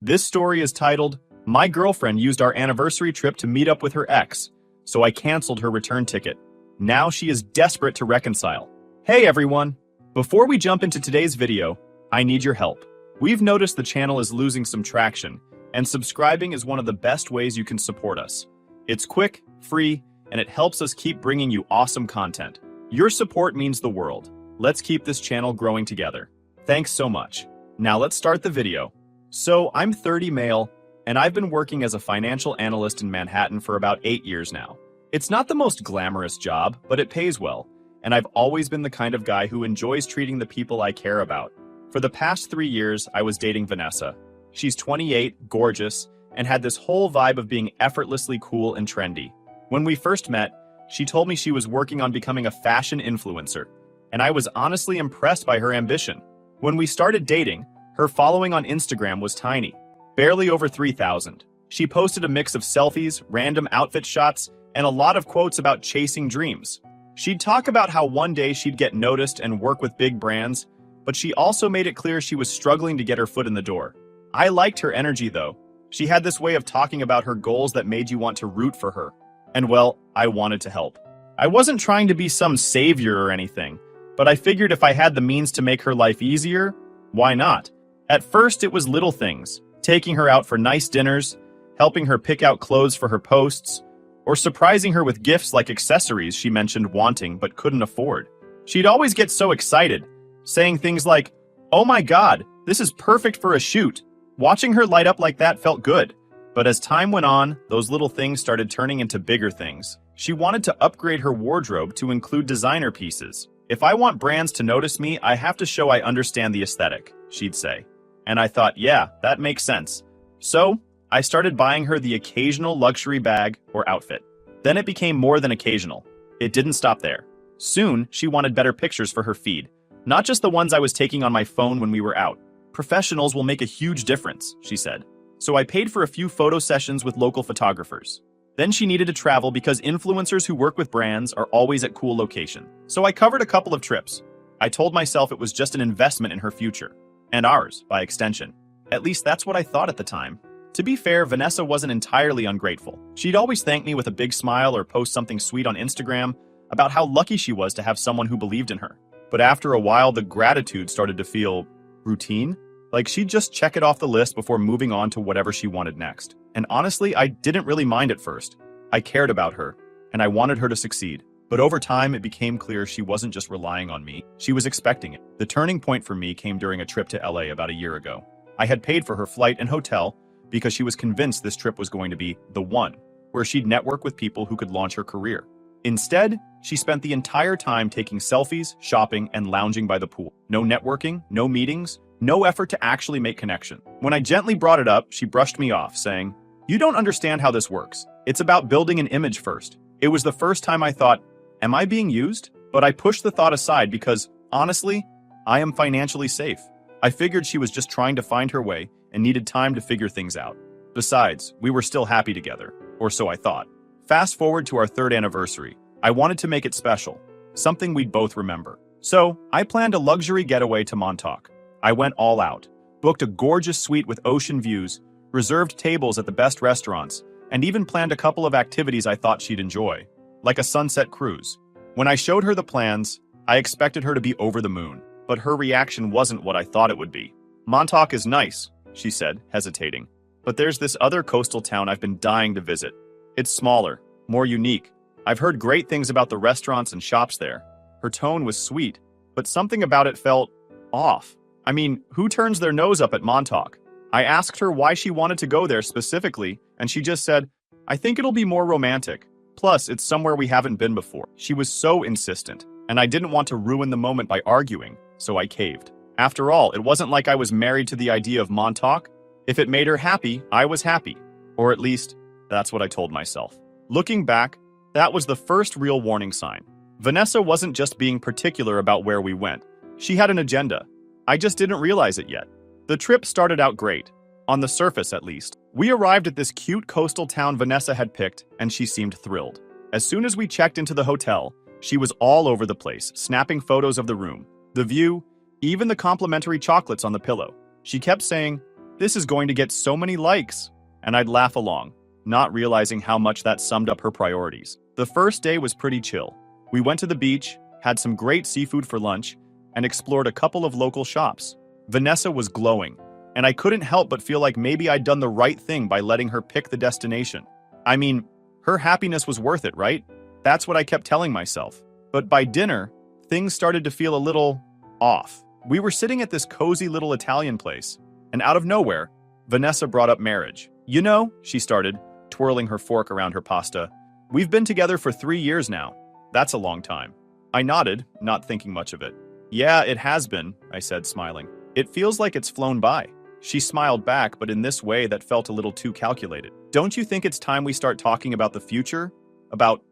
This story is titled, My Girlfriend Used Our Anniversary Trip to Meet Up with Her Ex, so I canceled her return ticket. Now she is desperate to reconcile. Hey everyone! Before we jump into today's video, I need your help. We've noticed the channel is losing some traction, and subscribing is one of the best ways you can support us. It's quick, free, and it helps us keep bringing you awesome content. Your support means the world. Let's keep this channel growing together. Thanks so much. Now let's start the video. So, I'm 30 male, and I've been working as a financial analyst in Manhattan for about 8 years now. It's not the most glamorous job, but it pays well, and I've always been the kind of guy who enjoys treating the people I care about. For the past 3 years, I was dating Vanessa. She's 28, gorgeous, and had this whole vibe of being effortlessly cool and trendy. When we first met, she told me she was working on becoming a fashion influencer, and I was honestly impressed by her ambition. When we started dating, her following on Instagram was tiny, barely over 3,000. She posted a mix of selfies, random outfit shots, and a lot of quotes about chasing dreams. She'd talk about how one day she'd get noticed and work with big brands, but she also made it clear she was struggling to get her foot in the door. I liked her energy though. She had this way of talking about her goals that made you want to root for her. And well, I wanted to help. I wasn't trying to be some savior or anything, but I figured if I had the means to make her life easier, why not? At first, it was little things, taking her out for nice dinners, helping her pick out clothes for her posts, or surprising her with gifts like accessories she mentioned wanting but couldn't afford. She'd always get so excited, saying things like, "Oh my God, this is perfect for a shoot." Watching her light up like that felt good. But as time went on, those little things started turning into bigger things. She wanted to upgrade her wardrobe to include designer pieces. "If I want brands to notice me, I have to show I understand the aesthetic," she'd say. And I thought, yeah, that makes sense. So, I started buying her the occasional luxury bag or outfit. Then it became more than occasional. It didn't stop there. Soon, she wanted better pictures for her feed, not just the ones I was taking on my phone when we were out. "Professionals will make a huge difference," she said. So I paid for a few photo sessions with local photographers. Then she needed to travel because influencers who work with brands are always at cool locations. So I covered a couple of trips. I told myself it was just an investment in her future. And ours, by extension. At least that's what I thought at the time. To be fair, Vanessa wasn't entirely ungrateful. She'd always thank me with a big smile or post something sweet on Instagram about how lucky she was to have someone who believed in her. But after a while, the gratitude started to feel routine. Like she'd just check it off the list before moving on to whatever she wanted next. And honestly, I didn't really mind at first. I cared about her, and I wanted her to succeed. But over time, it became clear she wasn't just relying on me, she was expecting it. The turning point for me came during a trip to LA about a year ago. I had paid for her flight and hotel because she was convinced this trip was going to be the one, where she'd network with people who could launch her career. Instead, she spent the entire time taking selfies, shopping, and lounging by the pool. No networking, no meetings, no effort to actually make connection. When I gently brought it up, she brushed me off, saying, "You don't understand how this works. It's about building an image first." It was the first time I thought, am I being used? But I pushed the thought aside because, honestly, I am financially safe. I figured she was just trying to find her way and needed time to figure things out. Besides, we were still happy together, or so I thought. Fast forward to our 3rd anniversary. I wanted to make it special, something we'd both remember. So, I planned a luxury getaway to Montauk. I went all out, booked a gorgeous suite with ocean views, reserved tables at the best restaurants, and even planned a couple of activities I thought she'd enjoy, like a sunset cruise. When I showed her the plans, I expected her to be over the moon, but her reaction wasn't what I thought it would be. "Montauk is nice," she said, hesitating. "But there's this other coastal town I've been dying to visit. It's smaller, more unique. I've heard great things about the restaurants and shops there." Her tone was sweet, but something about it felt off. I mean, who turns their nose up at Montauk? I asked her why she wanted to go there specifically, and she just said, "I think it'll be more romantic. Plus, it's somewhere we haven't been before." She was so insistent, and I didn't want to ruin the moment by arguing, so I caved. After all, it wasn't like I was married to the idea of Montauk. If it made her happy, I was happy. Or at least, that's what I told myself. Looking back, that was the first real warning sign. Vanessa wasn't just being particular about where we went. She had an agenda. I just didn't realize it yet. The trip started out great. On the surface, at least. We arrived at this cute coastal town Vanessa had picked, and she seemed thrilled. As soon as we checked into the hotel, she was all over the place, snapping photos of the room, the view, even the complimentary chocolates on the pillow. She kept saying, This is going to get so many likes. And I'd laugh along, not realizing how much that summed up her priorities. The first day was pretty chill. We went to the beach, had some great seafood for lunch, and explored a couple of local shops. Vanessa was glowing, and I couldn't help but feel like maybe I'd done the right thing by letting her pick the destination. I mean, her happiness was worth it, right? That's what I kept telling myself. But by dinner, things started to feel a little off. We were sitting at this cozy little Italian place, and out of nowhere, Vanessa brought up marriage. You know, she started, twirling her fork around her pasta, we've been together for 3 years now. That's a long time. I nodded, not thinking much of it. Yeah, it has been, I said, smiling. It feels like it's flown by. She smiled back, but in this way that felt a little too calculated. Don't you think it's time we start talking about the future? About,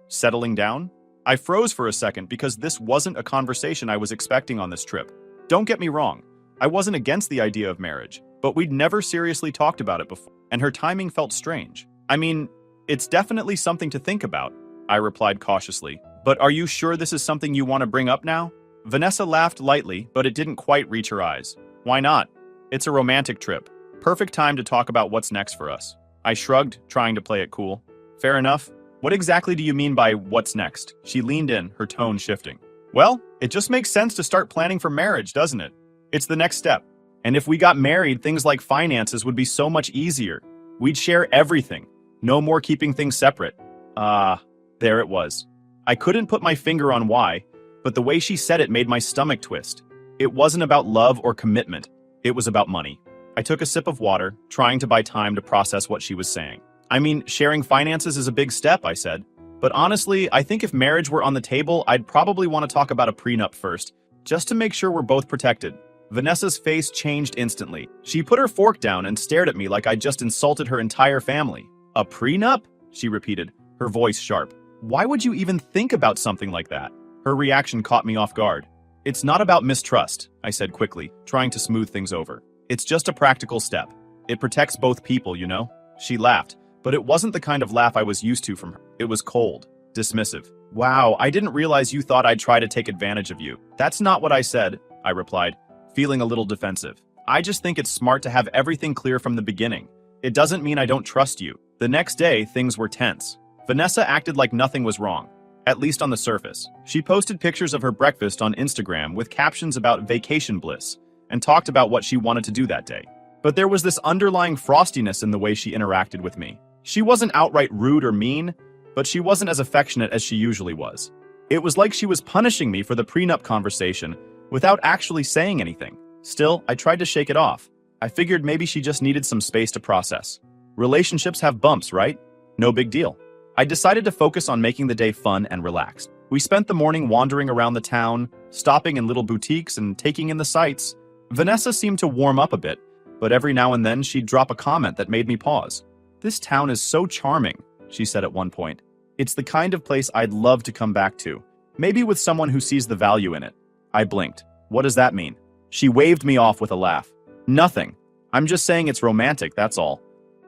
settling down? I froze for a second because this wasn't a conversation I was expecting on this trip. Don't get me wrong, I wasn't against the idea of marriage, but we'd never seriously talked about it before, and her timing felt strange. I mean, it's definitely something to think about, I replied cautiously. But are you sure this is something you want to bring up now? Vanessa laughed lightly, but it didn't quite reach her eyes. Why not? It's a romantic trip. Perfect time to talk about what's next for us. I shrugged, trying to play it cool. Fair enough. What exactly do you mean by what's next? She leaned in, her tone shifting. Well, it just makes sense to start planning for marriage, doesn't it? It's the next step. And if we got married, things like finances would be so much easier. We'd share everything. No more keeping things separate. There it was. I couldn't put my finger on why, but the way she said it made my stomach twist. It wasn't about love or commitment. It was about money. I took a sip of water, trying to buy time to process what she was saying. I mean, sharing finances is a big step, I said. But honestly, I think if marriage were on the table, I'd probably want to talk about a prenup first, just to make sure we're both protected. Vanessa's face changed instantly. She put her fork down and stared at me like I'd just insulted her entire family. A prenup? She repeated, her voice sharp. Why would you even think about something like that? Her reaction caught me off guard. It's not about mistrust, I said quickly, trying to smooth things over. It's just a practical step. It protects both people, you know? She laughed, but it wasn't the kind of laugh I was used to from her. It was cold, dismissive. Wow, I didn't realize you thought I'd try to take advantage of you. That's not what I said, I replied, feeling a little defensive. I just think it's smart to have everything clear from the beginning. It doesn't mean I don't trust you. The next day, things were tense. Vanessa acted like nothing was wrong, at least on the surface. She posted pictures of her breakfast on Instagram with captions about vacation bliss, and talked about what she wanted to do that day. But there was this underlying frostiness in the way she interacted with me. She wasn't outright rude or mean, but she wasn't as affectionate as she usually was. It was like she was punishing me for the prenup conversation without actually saying anything. Still, I tried to shake it off. I figured maybe she just needed some space to process. Relationships have bumps, right? No big deal. I decided to focus on making the day fun and relaxed. We spent the morning wandering around the town, stopping in little boutiques and taking in the sights. Vanessa seemed to warm up a bit, but every now and then she'd drop a comment that made me pause. This town is so charming, she said at one point. It's the kind of place I'd love to come back to, maybe with someone who sees the value in it. I blinked. What does that mean? She waved me off with a laugh. Nothing. I'm just saying it's romantic, that's all.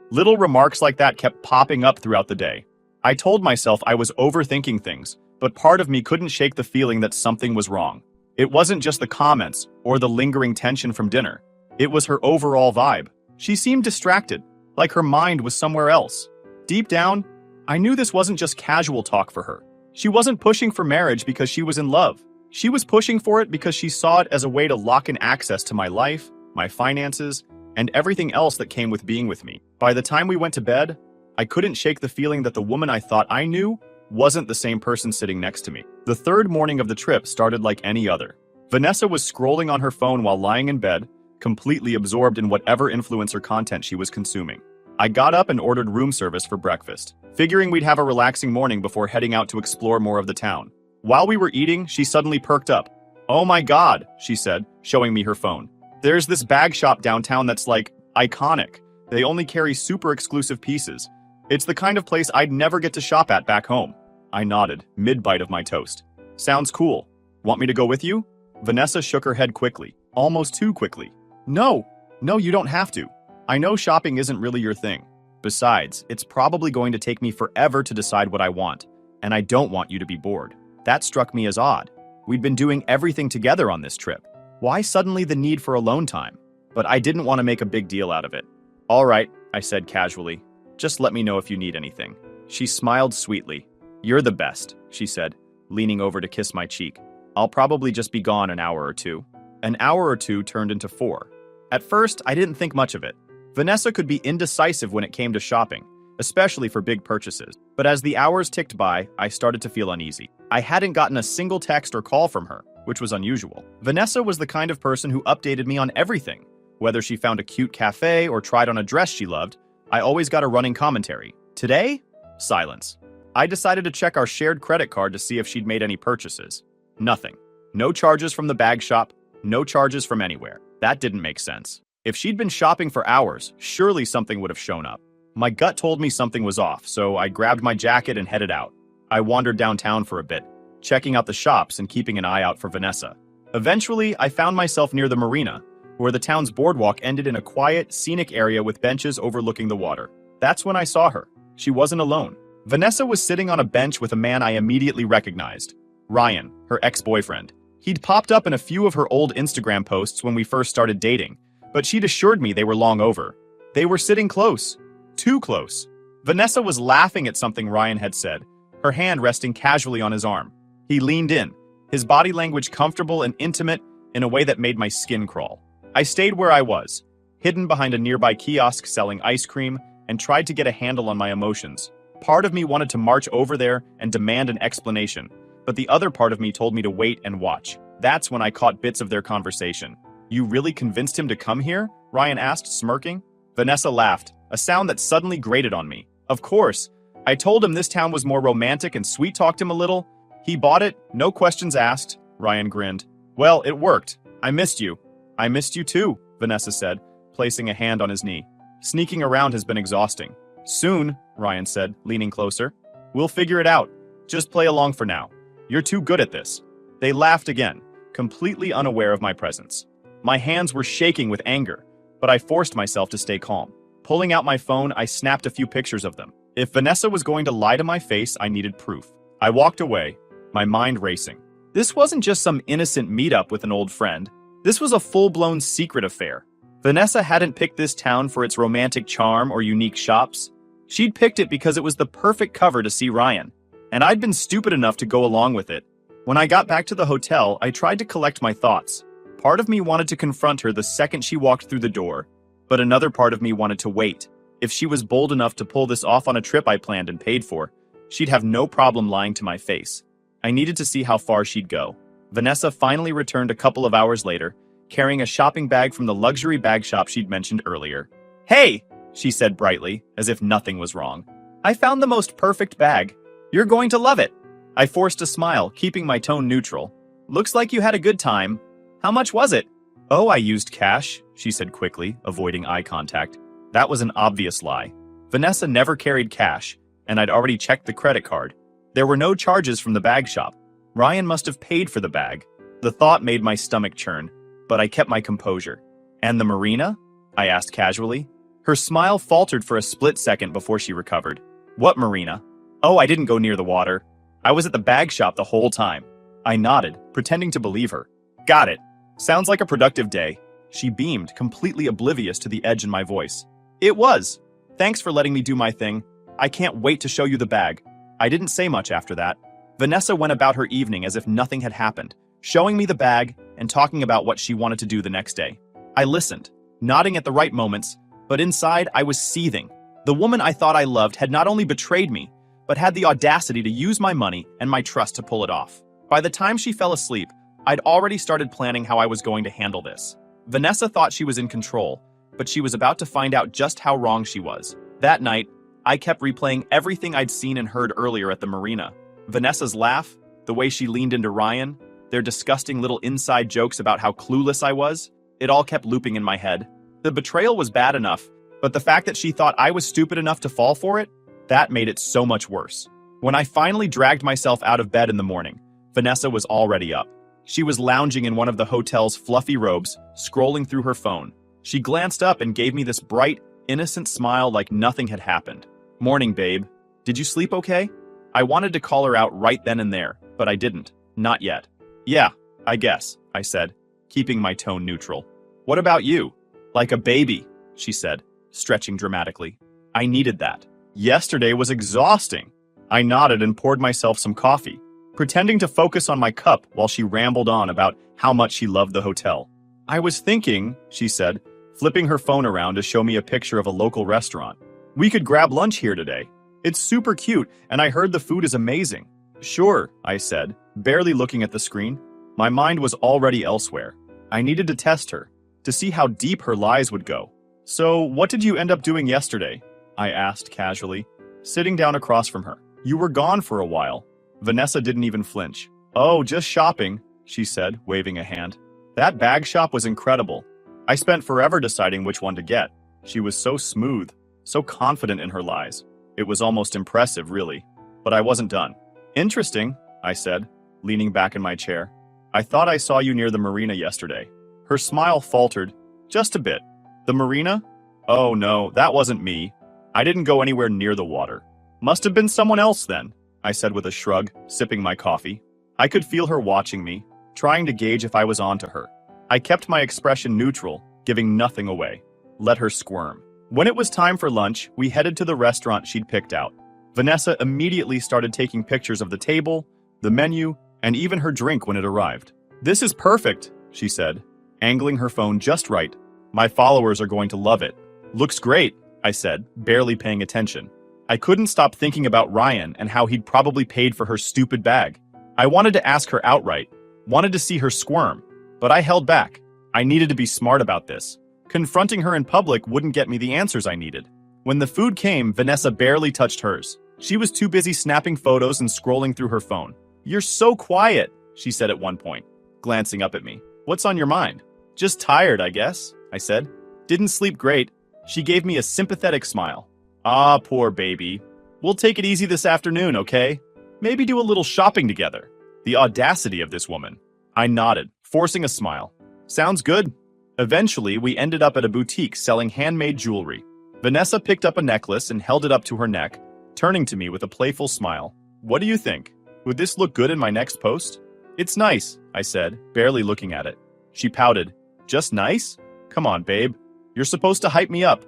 Little remarks like that kept popping up throughout the day. I told myself I was overthinking things, but part of me couldn't shake the feeling that something was wrong. It wasn't just the comments or the lingering tension from dinner. It was her overall vibe. She seemed distracted, like her mind was somewhere else. Deep down, I knew this wasn't just casual talk for her. She wasn't pushing for marriage because she was in love. She was pushing for it because she saw it as a way to lock in access to my life, my finances, and everything else that came with being with me. By the time we went to bed, I couldn't shake the feeling that the woman I thought I knew wasn't the same person sitting next to me. The third morning of the trip started like any other. Vanessa was scrolling on her phone while lying in bed, completely absorbed in whatever influencer content she was consuming. I got up and ordered room service for breakfast, figuring we'd have a relaxing morning before heading out to explore more of the town. While we were eating, she suddenly perked up. "Oh my God," she said, showing me her phone. "There's this bag shop downtown that's like iconic. They only carry super exclusive pieces. It's the kind of place I'd never get to shop at back home." I nodded, mid-bite of my toast. "Sounds cool. Want me to go with you?" Vanessa shook her head quickly, almost too quickly. No, you don't have to. I know shopping isn't really your thing. Besides, it's probably going to take me forever to decide what I want, and I don't want you to be bored." That struck me as odd. We'd been doing everything together on this trip. Why suddenly the need for alone time? but I didn't want to make a big deal out of it. "All right," I said casually. "Just let me know if you need anything." She smiled sweetly. "You're the best," she said, leaning over to kiss my cheek. "I'll probably just be gone an hour or two." An hour or two turned into 4. At first, I didn't think much of it. Vanessa could be indecisive when it came to shopping, especially for big purchases. But as the hours ticked by, I started to feel uneasy. I hadn't gotten a single text or call from her, which was unusual. Vanessa was the kind of person who updated me on everything. Whether she found a cute cafe or tried on a dress she loved, I always got a running commentary. Today? Silence. I decided to check our shared credit card to see if she'd made any purchases. Nothing. No charges from the bag shop, no charges from anywhere. That didn't make sense. If she'd been shopping for hours, surely something would have shown up. My gut told me something was off, so I grabbed my jacket and headed out. I wandered downtown for a bit, checking out the shops and keeping an eye out for Vanessa. Eventually, I found myself near the marina, where the town's boardwalk ended in a quiet, scenic area with benches overlooking the water. That's when I saw her. She wasn't alone. Vanessa was sitting on a bench with a man I immediately recognized. Ryan, her ex-boyfriend. He'd popped up in a few of her old Instagram posts when we first started dating, but she'd assured me they were long over. They were sitting close. Too close. Vanessa was laughing at something Ryan had said, her hand resting casually on his arm. He leaned in, his body language comfortable and intimate in a way that made my skin crawl. I stayed where I was, hidden behind a nearby kiosk selling ice cream, and tried to get a handle on my emotions. Part of me wanted to march over there and demand an explanation, but the other part of me told me to wait and watch. That's when I caught bits of their conversation. "You really convinced him to come here?" Ryan asked, smirking. Vanessa laughed, a sound that suddenly grated on me. "Of course. I told him this town was more romantic and sweet-talked him a little. He bought it, no questions asked." Ryan grinned. "Well, it worked. I missed you." "I missed you too," Vanessa said, placing a hand on his knee. "Sneaking around has been exhausting." "Soon," Ryan said, leaning closer. "We'll figure it out. Just play along for now. You're too good at this." They laughed again, completely unaware of my presence. My hands were shaking with anger, but I forced myself to stay calm. Pulling out my phone, I snapped a few pictures of them. If Vanessa was going to lie to my face, I needed proof. I walked away, my mind racing. This wasn't just some innocent meetup with an old friend. This was a full-blown secret affair. Vanessa hadn't picked this town for its romantic charm or unique shops. She'd picked it because it was the perfect cover to see Ryan, and I'd been stupid enough to go along with it. When I got back to the hotel, I tried to collect my thoughts. Part of me wanted to confront her the second she walked through the door, but another part of me wanted to wait. If she was bold enough to pull this off on a trip I planned and paid for, she'd have no problem lying to my face. I needed to see how far she'd go. Vanessa finally returned a couple of hours later, carrying a shopping bag from the luxury bag shop she'd mentioned earlier. "Hey," she said brightly, as if nothing was wrong. "I found the most perfect bag. You're going to love it." I forced a smile, keeping my tone neutral. "Looks like you had a good time. How much was it?" "Oh, I used cash," she said quickly, avoiding eye contact. That was an obvious lie. Vanessa never carried cash, and I'd already checked the credit card. There were no charges from the bag shop. Ryan must have paid for the bag. The thought made my stomach churn, but I kept my composure. "And the marina?" I asked casually. Her smile faltered for a split second before she recovered. "What marina?" "Oh, I didn't go near the water. I was at the bag shop the whole time." I nodded, pretending to believe her. "Got it. Sounds like a productive day." She beamed, completely oblivious to the edge in my voice. "It was. Thanks for letting me do my thing. I can't wait to show you the bag." I didn't say much after that. Vanessa went about her evening as if nothing had happened, showing me the bag and talking about what she wanted to do the next day. I listened, nodding at the right moments, but inside I was seething. The woman I thought I loved had not only betrayed me, but had the audacity to use my money and my trust to pull it off. By the time she fell asleep, I'd already started planning how I was going to handle this. Vanessa thought she was in control, but she was about to find out just how wrong she was. That night, I kept replaying everything I'd seen and heard earlier at the marina. Vanessa's laugh, the way she leaned into Ryan, their disgusting little inside jokes about how clueless I was, it all kept looping in my head. The betrayal was bad enough, but the fact that she thought I was stupid enough to fall for it, that made it so much worse. When I finally dragged myself out of bed in the morning, Vanessa was already up. She was lounging in one of the hotel's fluffy robes, scrolling through her phone. She glanced up and gave me this bright, innocent smile like nothing had happened. "Morning, babe. Did you sleep okay?" I wanted to call her out right then and there, but I didn't. Not yet. "Yeah, I guess," I said, keeping my tone neutral. "What about you? Like a baby, she said, stretching dramatically. I needed that. Yesterday was exhausting. I nodded and poured myself some coffee, pretending to focus on my cup while she rambled on about how much she loved the hotel. I was thinking, she said, flipping her phone around to show me a picture of a local restaurant. We could grab lunch here today. It's super cute, and I heard the food is amazing. Sure, I said, barely looking at the screen. My mind was already elsewhere. I needed to test her, to see how deep her lies would go. So, what did you end up doing yesterday? I asked casually, sitting down across from her. You were gone for a while. Vanessa didn't even flinch. Oh, just shopping, she said, waving a hand. That bag shop was incredible. I spent forever deciding which one to get. She was so smooth, so confident in her lies. It was almost impressive, really. But I wasn't done. Interesting, I said, leaning back in my chair. I thought I saw you near the marina yesterday. Her smile faltered, just a bit. The marina? Oh no, that wasn't me. I didn't go anywhere near the water. Must have been someone else then, I said with a shrug, sipping my coffee. I could feel her watching me, trying to gauge if I was onto her. I kept my expression neutral, giving nothing away. Let her squirm. When it was time for lunch, we headed to the restaurant she'd picked out. Vanessa immediately started taking pictures of the table, the menu, and even her drink when it arrived. This is perfect, she said, angling her phone just right. My followers are going to love it. Looks great, I said, barely paying attention. I couldn't stop thinking about Ryan and how he'd probably paid for her stupid bag. I wanted to ask her outright, wanted to see her squirm, but I held back. I needed to be smart about this. Confronting her in public wouldn't get me the answers I needed. When the food came, Vanessa barely touched hers. She was too busy snapping photos and scrolling through her phone. You're so quiet, she said at one point, glancing up at me. What's on your mind? Just tired, I guess, I said. Didn't sleep great. She gave me a sympathetic smile. Ah, poor baby. We'll take it easy this afternoon, okay? Maybe do a little shopping together. The audacity of this woman. I nodded, forcing a smile. Sounds good. Eventually, we ended up at a boutique selling handmade jewelry. Vanessa picked up a necklace and held it up to her neck, turning to me with a playful smile. What do you think? Would this look good in my next post? It's nice, I said, barely looking at it. She pouted. Just nice? Come on, babe. You're supposed to hype me up.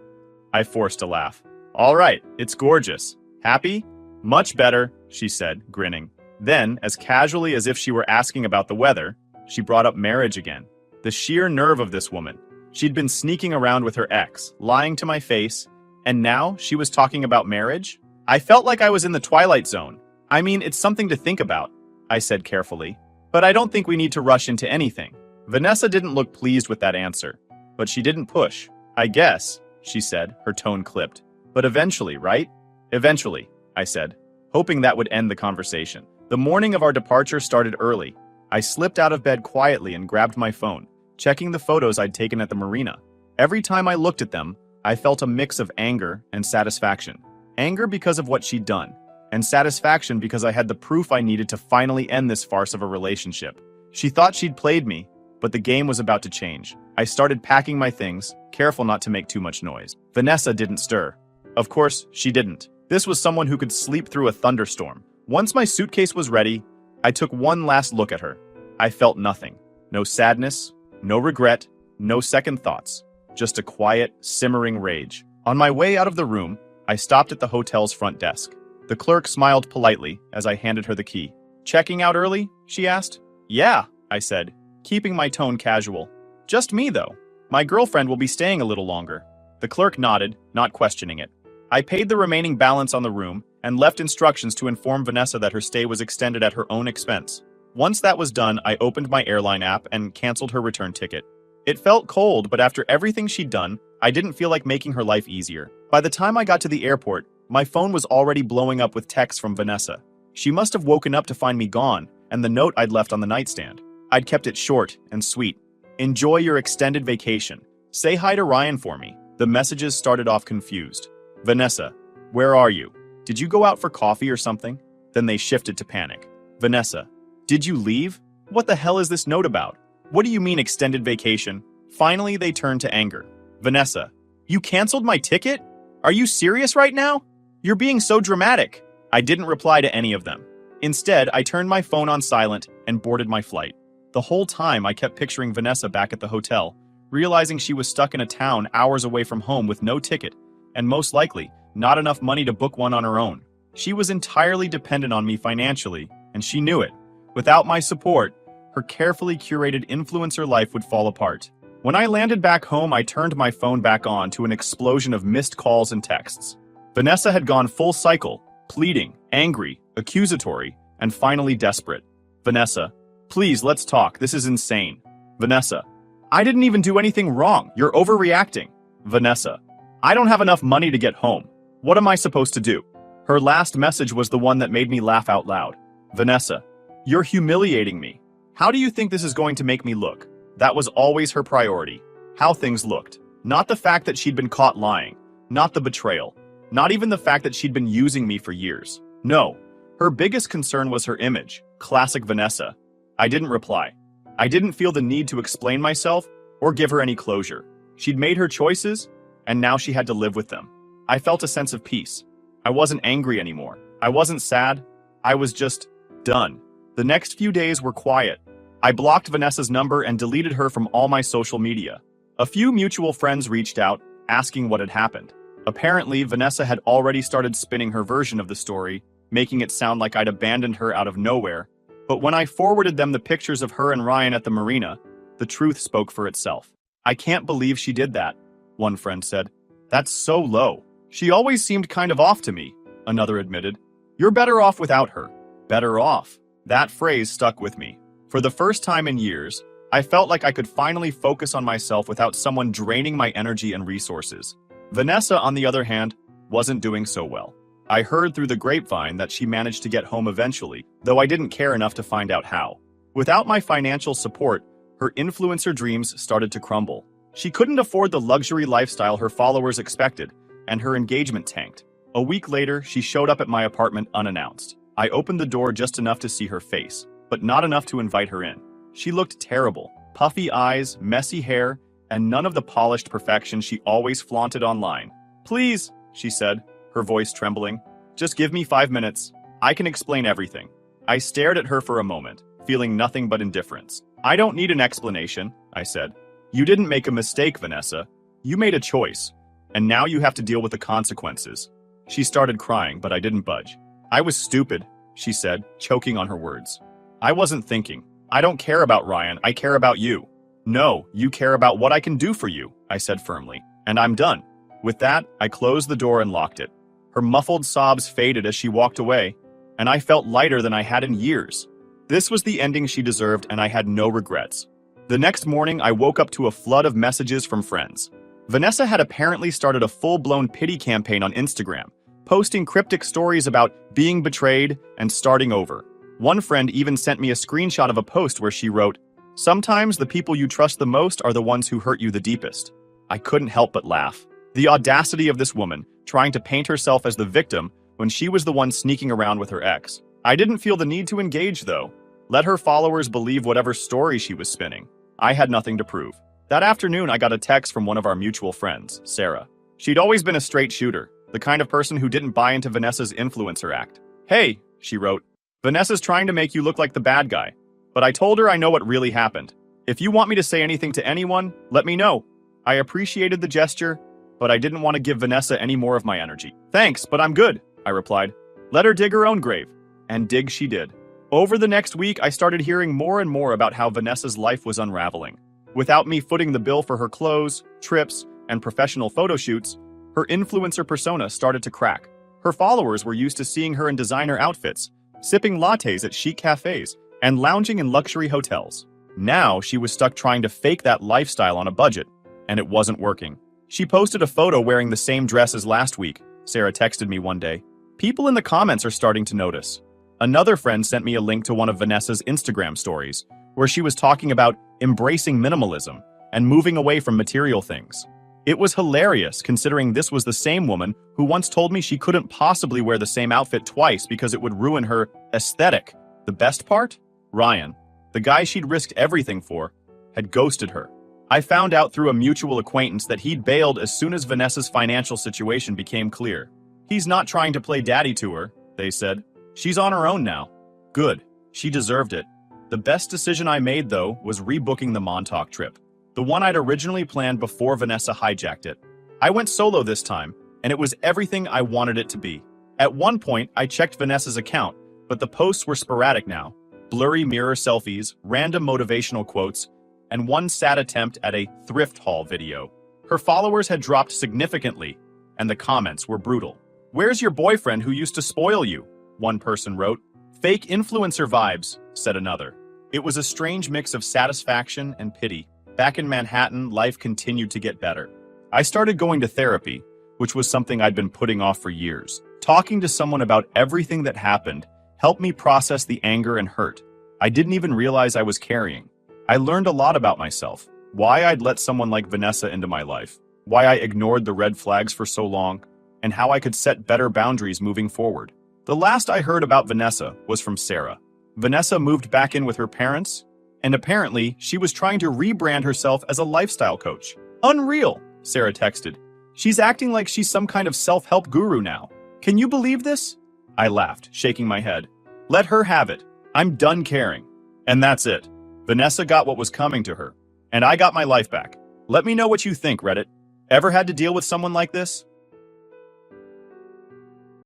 I forced a laugh. All right, it's gorgeous. Happy? Much better, she said, grinning. Then, as casually as if she were asking about the weather, she brought up marriage again. The sheer nerve of this woman. She'd been sneaking around with her ex, lying to my face, and now she was talking about marriage? I felt like I was in the Twilight Zone. I mean, it's something to think about, I said carefully. But I don't think we need to rush into anything. Vanessa didn't look pleased with that answer, but she didn't push. I guess, she said, her tone clipped. But eventually, right? Eventually, I said, hoping that would end the conversation. The morning of our departure started early. I slipped out of bed quietly and grabbed my phone, checking the photos I'd taken at the marina. Every time I looked at them, I felt a mix of anger and satisfaction. Anger because of what she'd done, and satisfaction because I had the proof I needed to finally end this farce of a relationship. She thought she'd played me, but the game was about to change. I started packing my things, careful not to make too much noise. Vanessa didn't stir. Of course, she didn't. This was someone who could sleep through a thunderstorm. Once my suitcase was ready, I took one last look at her. I felt nothing. No sadness, no regret, no second thoughts. Just a quiet, simmering rage. On my way out of the room, I stopped at the hotel's front desk. The clerk smiled politely as I handed her the key. Checking out early? She asked. Yeah, I said, keeping my tone casual. Just me, though. My girlfriend will be staying a little longer. The clerk nodded, not questioning it. I paid the remaining balance on the room and left instructions to inform Vanessa that her stay was extended at her own expense. Once that was done, I opened my airline app and canceled her return ticket. It felt cold, but after everything she'd done, I didn't feel like making her life easier. By the time I got to the airport, my phone was already blowing up with texts from Vanessa. She must have woken up to find me gone, and the note I'd left on the nightstand. I'd kept it short and sweet. Enjoy your extended vacation. Say hi to Ryan for me. The messages started off confused. Vanessa, where are you? Did you go out for coffee or something? Then they shifted to panic. Vanessa, did you leave? What the hell is this note about? What do you mean extended vacation? Finally, they turned to anger. Vanessa, you canceled my ticket? Are you serious right now? You're being so dramatic. I didn't reply to any of them. Instead, I turned my phone on silent and boarded my flight. The whole time, I kept picturing Vanessa back at the hotel, realizing she was stuck in a town hours away from home with no ticket, and most likely, not enough money to book one on her own. She was entirely dependent on me financially, and she knew it. Without my support, her carefully curated influencer life would fall apart. When I landed back home, I turned my phone back on to an explosion of missed calls and texts. Vanessa had gone full cycle, pleading, angry, accusatory, and finally desperate. Vanessa, please, let's talk. This is insane. Vanessa, I didn't even do anything wrong. You're overreacting. Vanessa, I don't have enough money to get home. What am I supposed to do? Her last message was the one that made me laugh out loud. Vanessa, you're humiliating me. How do you think this is going to make me look? That was always her priority. How things looked. Not the fact that she'd been caught lying. Not the betrayal. Not even the fact that she'd been using me for years. No. Her biggest concern was her image. Classic Vanessa. I didn't reply. I didn't feel the need to explain myself or give her any closure. She'd made her choices, and now she had to live with them. I felt a sense of peace. I wasn't angry anymore. I wasn't sad. I was just done. The next few days were quiet. I blocked Vanessa's number and deleted her from all my social media. A few mutual friends reached out, asking what had happened. Apparently, Vanessa had already started spinning her version of the story, making it sound like I'd abandoned her out of nowhere. But when I forwarded them the pictures of her and Ryan at the marina, the truth spoke for itself. I can't believe she did that, one friend said. That's so low. She always seemed kind of off to me, another admitted. You're better off without her. Better off. That phrase stuck with me. For the first time in years, I felt like I could finally focus on myself without someone draining my energy and resources. Vanessa, on the other hand, wasn't doing so well. I heard through the grapevine that she managed to get home eventually, though I didn't care enough to find out how. Without my financial support, her influencer dreams started to crumble. She couldn't afford the luxury lifestyle her followers expected, and her engagement tanked. A week later, she showed up at my apartment unannounced. I opened the door just enough to see her face, but not enough to invite her in. She looked terrible. Puffy eyes, messy hair, and none of the polished perfection she always flaunted online. Please, she said, her voice trembling. Just give me 5 minutes. I can explain everything. I stared at her for a moment, feeling nothing but indifference. I don't need an explanation, I said. You didn't make a mistake, Vanessa. You made a choice. And now you have to deal with the consequences. She started crying, but I didn't budge. I was stupid, she said, choking on her words. I wasn't thinking. I don't care about Ryan, I care about you. No, you care about what I can do for you, I said firmly. And I'm done. With that, I closed the door and locked it. Her muffled sobs faded as she walked away, and I felt lighter than I had in years. This was the ending she deserved, and I had no regrets. The next morning, I woke up to a flood of messages from friends. Vanessa had apparently started a full-blown pity campaign on Instagram, posting cryptic stories about being betrayed and starting over. One friend even sent me a screenshot of a post where she wrote, "Sometimes the people you trust the most are the ones who hurt you the deepest." I couldn't help but laugh. The audacity of this woman, trying to paint herself as the victim when she was the one sneaking around with her ex. I didn't feel the need to engage, though. Let her followers believe whatever story she was spinning. I had nothing to prove. That afternoon, I got a text from one of our mutual friends, Sarah. She'd always been a straight shooter, the kind of person who didn't buy into Vanessa's influencer act. "Hey," she wrote, "Vanessa's trying to make you look like the bad guy. But I told her I know what really happened. If you want me to say anything to anyone, let me know." I appreciated the gesture, but I didn't want to give Vanessa any more of my energy. "Thanks, but I'm good," I replied. "Let her dig her own grave." And dig she did. Over the next week, I started hearing more and more about how Vanessa's life was unraveling. Without me footing the bill for her clothes, trips, and professional photo shoots, her influencer persona started to crack. Her followers were used to seeing her in designer outfits, sipping lattes at chic cafes, and lounging in luxury hotels. Now, she was stuck trying to fake that lifestyle on a budget, and it wasn't working. She posted a photo wearing the same dress as last week, Sarah texted me one day. People in the comments are starting to notice. Another friend sent me a link to one of Vanessa's Instagram stories, where she was talking about embracing minimalism and moving away from material things. It was hilarious, considering this was the same woman who once told me she couldn't possibly wear the same outfit twice because it would ruin her aesthetic. The best part? Ryan, the guy she'd risked everything for, had ghosted her. I found out through a mutual acquaintance that he'd bailed as soon as Vanessa's financial situation became clear. He's not trying to play daddy to her, they said. She's on her own now. Good. She deserved it. The best decision I made, though, was rebooking the Montauk trip. the one I'd originally planned before Vanessa hijacked it. I went solo this time, and it was everything I wanted it to be. At one point, I checked Vanessa's account, but the posts were sporadic now. Blurry mirror selfies, random motivational quotes, and one sad attempt at a thrift haul video. Her followers had dropped significantly, and the comments were brutal. "Where's your boyfriend who used to spoil you?" one person wrote. "Fake influencer vibes," said another. It was a strange mix of satisfaction and pity. Back in Manhattan, life continued to get better. I started going to therapy, which was something I'd been putting off for years. Talking to someone about everything that happened helped me process the anger and hurt I didn't even realize I was carrying. I learned a lot about myself, why I'd let someone like Vanessa into my life, why I ignored the red flags for so long, and how I could set better boundaries moving forward. The last I heard about Vanessa was from Sarah. Vanessa moved back in with her parents, and apparently she was trying to rebrand herself as a lifestyle coach. "Unreal," Sarah texted. "She's acting like she's some kind of self-help guru now. Can you believe this?" I laughed, shaking my head. "Let her have it. I'm done caring." And that's it. Vanessa got what was coming to her, and I got my life back. Let me know what you think, Reddit. Ever had to deal with someone like this?